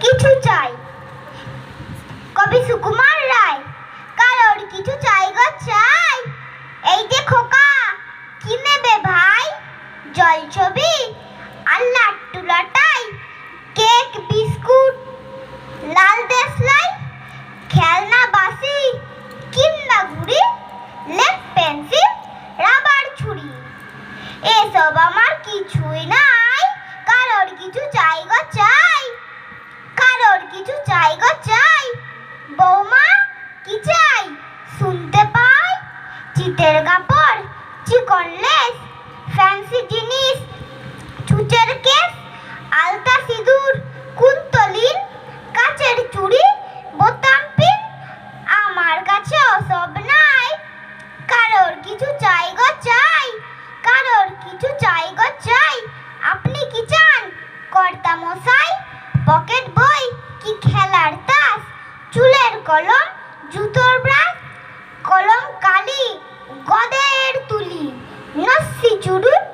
কিছু চাই। কবি সুকুমার রায়। কারোর কিছু চাই গো চাই। এই যে খোকা, কি নেবে ভাই? জল ছবি আর লাট্টু লাটাই, কেক বিস্কুট, লাল দেশলাই, খেলনা বাসি কিংবা ঘুড়ি, লেড পেন্সিল, রাবার ছুরি। এসব আমার কিছুই নাই। কারোর কিছু চাই গো চাই। কারোর কিছু চাই গো চাই। বৌমা, কি চাই? শুনতে পাই চিতের কাপড়, চিকন লেস, ফ্যান্সি জিনিস, চুচের কেস, আলতা সিঁদুর, কুন্তলিন, কাচের চুড়ি, বোতাম পিন। আমার কাছে ওসব নাই। কারোর কিছু চাই গো চাই। কারোর কিছু চাই গো চাই। আপনি কি চান কর্তা মশাই? পকেট বই কি খেলার তাস, চুলের কলম, জুতোর ব্রাশ, কলম কালি, গদের তুলি, নস্যি চুরুট,